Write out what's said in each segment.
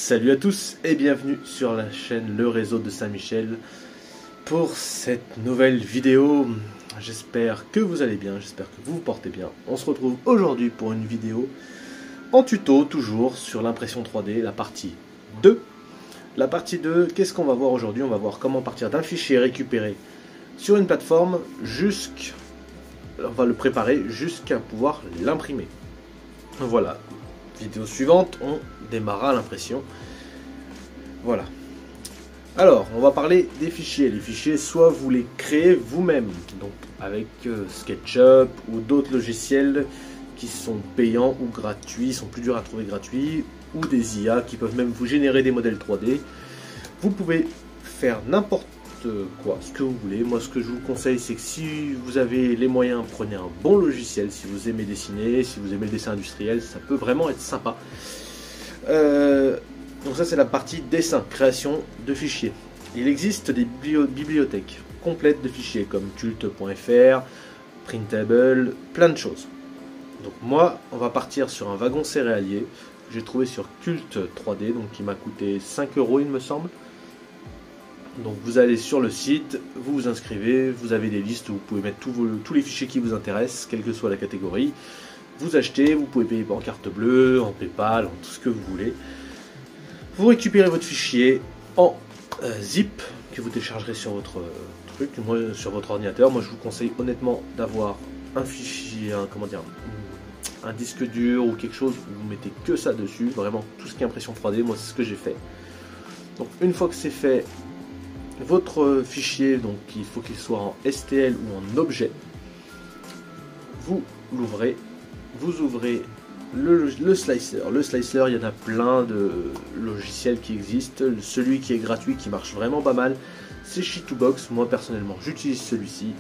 Salut à tous et bienvenue sur la chaîne Le Réseau de Saint-Michel pour cette nouvelle vidéo. J'espère que vous allez bien, j'espère que vous vous portez bien. On se retrouve aujourd'hui pour une vidéo en tuto, toujours sur l'impression 3D, la partie 2. La partie 2, qu'est-ce qu'on va voir aujourd'hui? On va voir comment partir d'un fichier récupéré sur une plateforme on va le préparer jusqu'à pouvoir l'imprimer. Voilà. Vidéo suivante, on démarrera l'impression. Voilà. Alors, on va parler des fichiers. Les fichiers, soit vous les créez vous-même, donc avec SketchUp ou d'autres logiciels qui sont payants ou gratuits, sont plus durs à trouver gratuits, ou des IA qui peuvent même vous générer des modèles 3D. Vous pouvez faire n'importe quoi, ce que vous voulez. Moi, ce que je vous conseille, c'est que si vous avez les moyens, prenez un bon logiciel. Si vous aimez dessiner, si vous aimez le dessin industriel, ça peut vraiment être sympa. Donc ça, c'est la partie dessin, création de fichiers. Il existe des bibliothèques complètes de fichiers comme cult.fr, Printable, plein de choses. Donc moi, on va partir sur un wagon céréalier que j'ai trouvé sur Cult 3D, donc qui m'a coûté 5 €, il me semble. Donc vous allez sur le site, vous vous inscrivez, vous avez des listes où vous pouvez mettre tous les fichiers qui vous intéressent, quelle que soit la catégorie. Vous achetez, vous pouvez payer en carte bleue, en PayPal, en tout ce que vous voulez. Vous récupérez votre fichier en zip que vous téléchargerez sur votre sur votre ordinateur. Moi je vous conseille honnêtement d'avoir un fichier, un disque dur ou quelque chose où vous mettez que ça dessus, vraiment tout ce qui est impression 3D, moi c'est ce que j'ai fait. Donc une fois que c'est fait, votre fichier, donc il faut qu'il soit en STL ou en objet, vous l'ouvrez, vous ouvrez le slicer. Le slicer, il y en a plein de logiciels qui existent. Celui qui est gratuit, qui marche vraiment pas mal, c'est Sheet2Box. Moi personnellement, j'utilise celui-ci.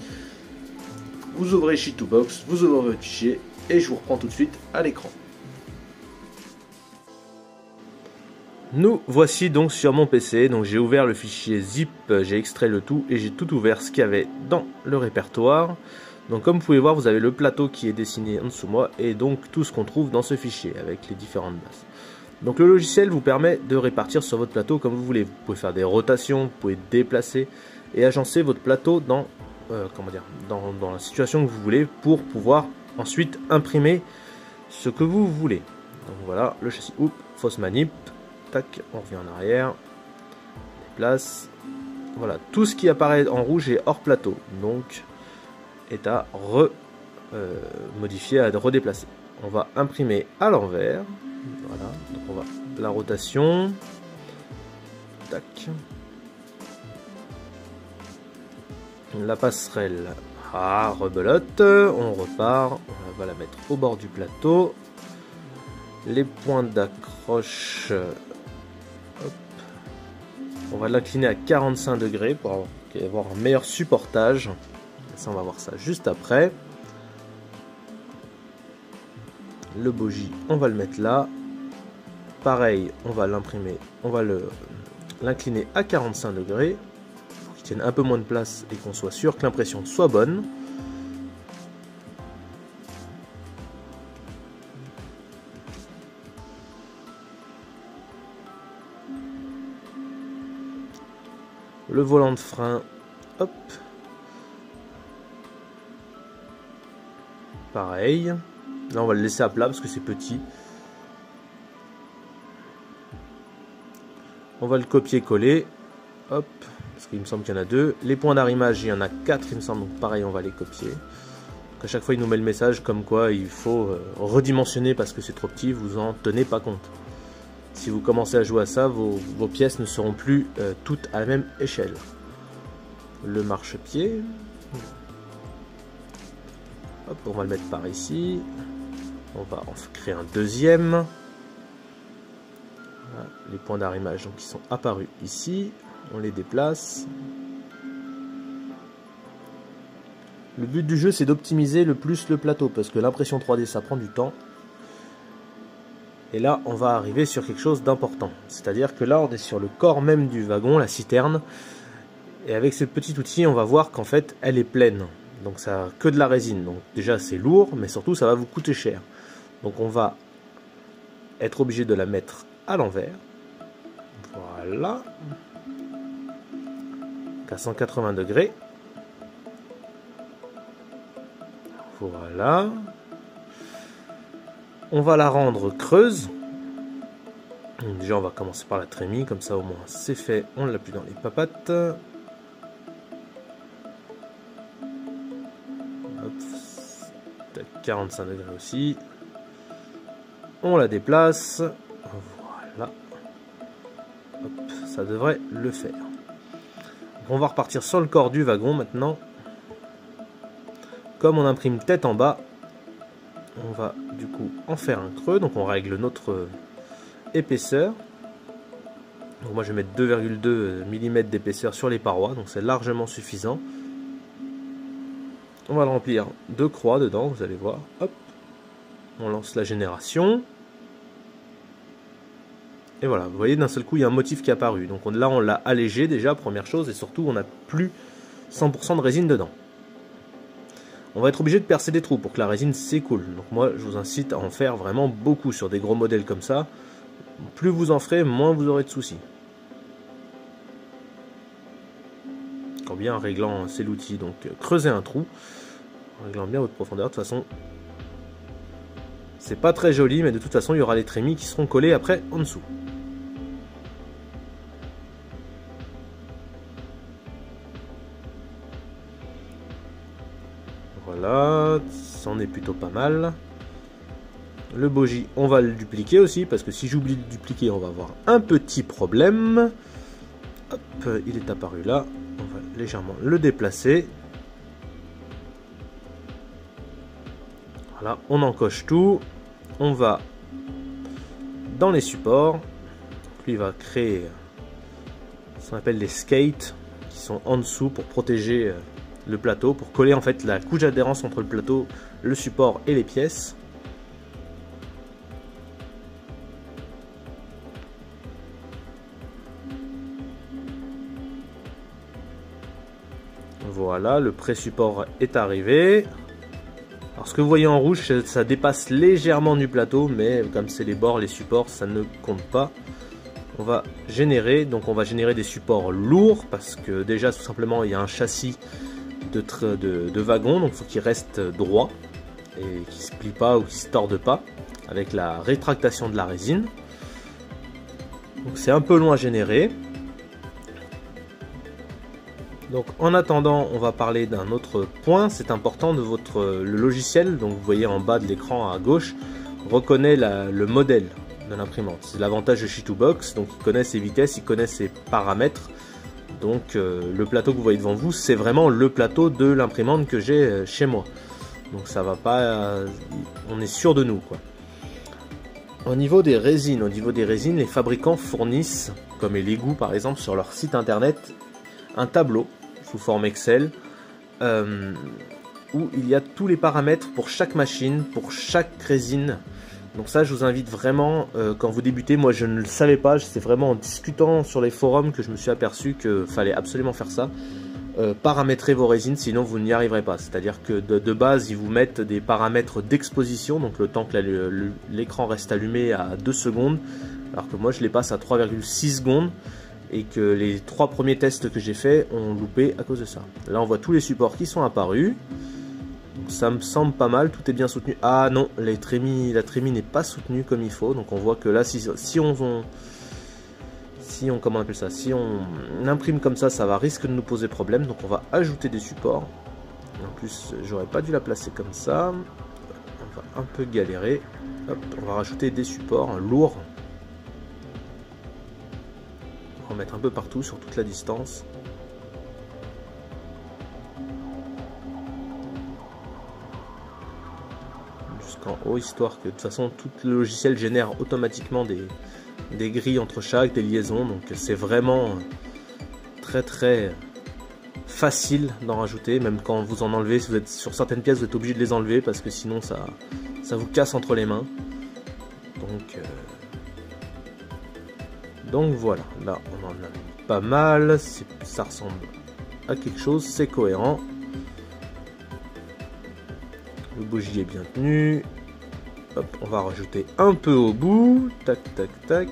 Vous ouvrez Sheet2Box, vous ouvrez votre fichier et je vous reprends tout de suite à l'écran. Nous voici donc sur mon PC, donc j'ai ouvert le fichier zip, j'ai extrait le tout et j'ai tout ouvert ce qu'il y avait dans le répertoire. Donc comme vous pouvez voir, vous avez le plateau qui est dessiné en dessous de moi et donc tout ce qu'on trouve dans ce fichier avec les différentes bases. Donc le logiciel vous permet de répartir sur votre plateau comme vous voulez. Vous pouvez faire des rotations, vous pouvez déplacer et agencer votre plateau dans la situation que vous voulez pour pouvoir ensuite imprimer ce que vous voulez. Donc voilà, le châssis, fausse manip. Tac, on revient en arrière, déplace, voilà, tout ce qui apparaît en rouge est hors plateau, donc est à modifier, à redéplacer. On va imprimer à l'envers, voilà, donc on va la rotation, tac, la passerelle, rebelote, on repart, on va la mettre au bord du plateau, les points d'accroche. On va l'incliner à 45 degrés pour avoir un meilleur supportage. Ça, on va voir ça juste après. Le bogie, on va le mettre là. Pareil, on va l'imprimer, on va l'incliner à 45 degrés pour qu'il tienne un peu moins de place et qu'on soit sûr que l'impression soit bonne. Le volant de frein, hop, pareil, là on va le laisser à plat parce que c'est petit, on va le copier-coller, hop, parce qu'il me semble qu'il y en a 2, les points d'arrimage il y en a 4 il me semble, donc pareil on va les copier, donc à chaque fois il nous met le message comme quoi il faut redimensionner parce que c'est trop petit, vous en tenez pas compte. Si vous commencez à jouer à ça, vos pièces ne seront plus toutes à la même échelle. Le marchepied. Hop, on va le mettre par ici. On va en créer un deuxième. Voilà, les points d'arrimage qui sont apparus ici. On les déplace. Le but du jeu, c'est d'optimiser le plus le plateau parce que l'impression 3D, ça prend du temps. Et là, on va arriver sur quelque chose d'important. C'est-à-dire que là, on est sur le corps même du wagon, la citerne. Et avec ce petit outil, on va voir qu'en fait, elle est pleine. Donc ça a que de la résine. Donc déjà, c'est lourd, mais surtout, ça va vous coûter cher. Donc on va être obligé de la mettre à l'envers. Voilà. À 180 degrés. Voilà. On va la rendre creuse. Donc déjà, on va commencer par la trémie, comme ça au moins c'est fait, on ne l'a plus dans les papates. Hop. 45 degrés aussi. On la déplace. Voilà. Hop, ça devrait le faire. On va repartir sur le corps du wagon maintenant. Comme on imprime tête en bas, on va du coup en faire un creux. Donc on règle notre épaisseur. Donc moi je vais mettre 2,2 mm d'épaisseur sur les parois, donc c'est largement suffisant. On va le remplir de croix dedans, vous allez voir. Hop, on lance la génération. Et voilà, vous voyez d'un seul coup il y a un motif qui est apparu. Donc là on l'a allégé déjà, première chose, et surtout on n'a plus 100% de résine dedans. On va être obligé de percer des trous pour que la résine s'écoule. Donc moi je vous incite à en faire vraiment beaucoup sur des gros modèles comme ça. Plus vous en ferez, moins vous aurez de soucis. Quand bien en réglant, c'est l'outil, donc creusez un trou, en réglant bien votre profondeur. De toute façon, c'est pas très joli, mais de toute façon, il y aura les trémies qui seront collés après en dessous. Voilà, c'en est plutôt pas mal. Le bogie, on va le dupliquer aussi, parce que si j'oublie de dupliquer, on va avoir un petit problème. Hop, il est apparu là. On va légèrement le déplacer. Voilà, on encoche tout. On va dans les supports. Lui, il va créer ce qu'on appelle les skates, qui sont en dessous pour protéger le plateau, pour coller en fait la couche d'adhérence entre le plateau, le support et les pièces. Voilà, le pré-support est arrivé. Alors ce que vous voyez en rouge, ça dépasse légèrement du plateau, mais comme c'est les bords, les supports, ça ne compte pas. On va générer, donc on va générer des supports lourds, parce que déjà tout simplement il y a un châssis de wagon, donc il faut qu'il reste droit, et qu'il ne se plie pas ou qu'il ne se torde pas, avec la rétractation de la résine. Donc c'est un peu long à générer. Donc en attendant, on va parler d'un autre point, c'est important de le logiciel, donc vous voyez en bas de l'écran à gauche, reconnaît le modèle de l'imprimante. C'est l'avantage de She2Box, donc il connaît ses vitesses, il connaît ses paramètres. Donc le plateau que vous voyez devant vous, c'est vraiment le plateau de l'imprimante que j'ai chez moi. Donc ça va pas, on est sûr de nous quoi. Au niveau des résines, les fabricants fournissent, comme Elegoo par exemple, sur leur site internet, un tableau sous forme Excel où il y a tous les paramètres pour chaque machine, pour chaque résine. Donc ça, je vous invite vraiment, quand vous débutez, moi je ne le savais pas, c'est vraiment en discutant sur les forums que je me suis aperçu qu'il fallait absolument faire ça. Paramétrer vos résines, sinon vous n'y arriverez pas. C'est-à-dire que de base, ils vous mettent des paramètres d'exposition, donc le temps que l'écran reste allumé à 2 secondes, alors que moi je les passe à 3,6 secondes. Et que les 3 premiers tests que j'ai fait ont loupé à cause de ça. Là on voit tous les supports qui sont apparus. Donc ça me semble pas mal, tout est bien soutenu. Ah non, la trémie n'est pas soutenue comme il faut. Donc on voit que là si on comment on appelle ça, si on imprime comme ça, ça va risque de nous poser problème. Donc on va ajouter des supports. En plus j'aurais pas dû la placer comme ça. On va un peu galérer. Hop, on va rajouter des supports lourds. On va mettre un peu partout sur toute la distance. Jusqu'en haut, histoire que de toute façon tout le logiciel génère automatiquement des grilles entre chaque, des liaisons. Donc c'est vraiment très très facile d'en rajouter. Même quand vous en enlevez, si vous êtes sur certaines pièces, vous êtes obligé de les enlever parce que sinon ça vous casse entre les mains. Donc voilà, là on en a mis pas mal, ça ressemble à quelque chose, c'est cohérent. Le bougie est bien tenu. Hop, on va rajouter un peu au bout, tac tac tac.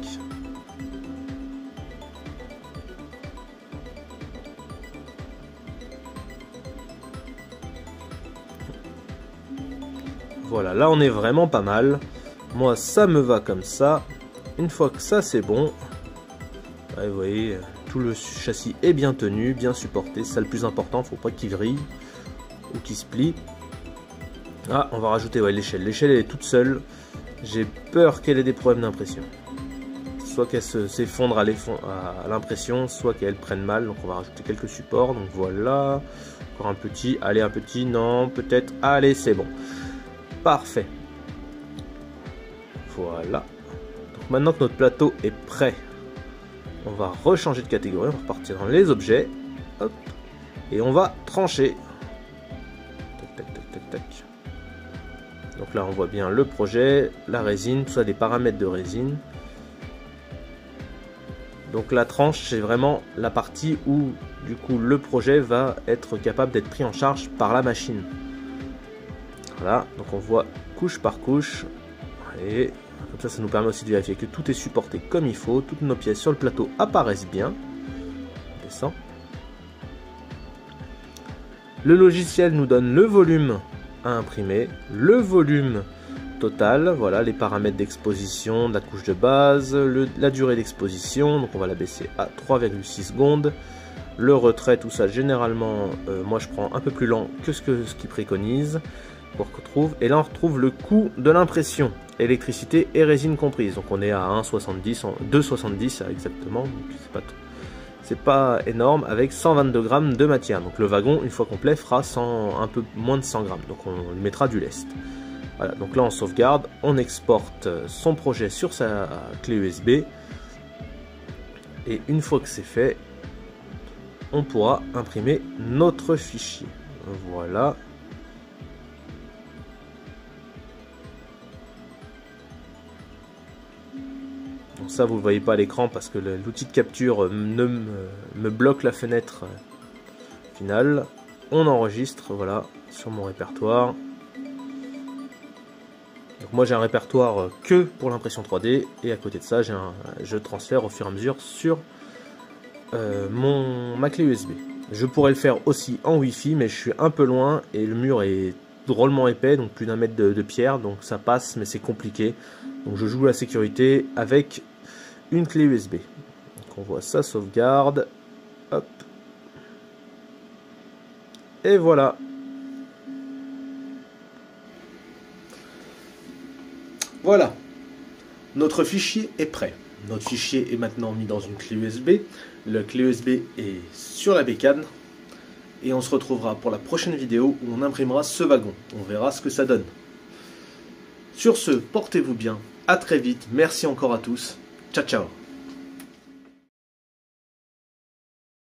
Voilà, là on est vraiment pas mal. Moi ça me va comme ça. Une fois que ça c'est bon, ouais, vous voyez, tout le châssis est bien tenu, bien supporté. C'est ça le plus important, faut pas qu'il vrille ou qu'il se plie. Ah, on va rajouter ouais, l'échelle. L'échelle elle est toute seule. J'ai peur qu'elle ait des problèmes d'impression. Soit qu'elle s'effondre à l'impression, soit qu'elle prenne mal. Donc on va rajouter quelques supports. Donc voilà. Encore un petit. Allez, un petit. Non, peut-être. Allez, c'est bon. Parfait. Voilà. Donc maintenant que notre plateau est prêt, on va rechanger de catégorie. On va repartir dans les objets. Hop. Et on va trancher. Tac, tac, tac, tac, tac. Donc là, on voit bien le projet, la résine, tout ça, des paramètres de résine. Donc la tranche, c'est vraiment la partie où, du coup, le projet va être capable d'être pris en charge par la machine. Voilà, donc on voit couche par couche. Et comme ça nous permet aussi de vérifier que tout est supporté comme il faut. Toutes nos pièces sur le plateau apparaissent bien. On descend. Le logiciel nous donne le volume à imprimer, le volume total, voilà les paramètres d'exposition de la couche de base, la durée d'exposition, donc on va la baisser à 3,6 secondes, le retrait, tout ça généralement, moi je prends un peu plus lent que ce qu'il préconise, pour qu'on trouve, et là on retrouve le coût de l'impression, électricité et résine comprise, donc on est à 1,70, 2,70 exactement, donc c'est pas énorme, avec 122 grammes de matière. Donc le wagon, une fois complet, fera un peu moins de 100 grammes. Donc on lui mettra du lest. Voilà, donc là on sauvegarde, on exporte son projet sur sa clé USB. Et une fois que c'est fait, on pourra imprimer notre fichier. Voilà. Ça vous ne voyez pas à l'écran parce que l'outil de capture me bloque la fenêtre finale. On enregistre, voilà, sur mon répertoire. Donc moi j'ai un répertoire que pour l'impression 3D et à côté de ça je transfère au fur et à mesure sur ma clé USB. Je pourrais le faire aussi en Wi-Fi mais je suis un peu loin et le mur est drôlement épais, donc plus d'un mètre de pierre, donc ça passe mais c'est compliqué. Donc je joue la sécurité avec une clé USB. Donc on voit ça, sauvegarde. Hop. Et voilà. Voilà. Notre fichier est prêt. Notre fichier est maintenant mis dans une clé USB. La clé USB est sur la bécane. Et on se retrouvera pour la prochaine vidéo où on imprimera ce wagon. On verra ce que ça donne. Sur ce, portez-vous bien. À très vite. Merci encore à tous. Ciao, ciao.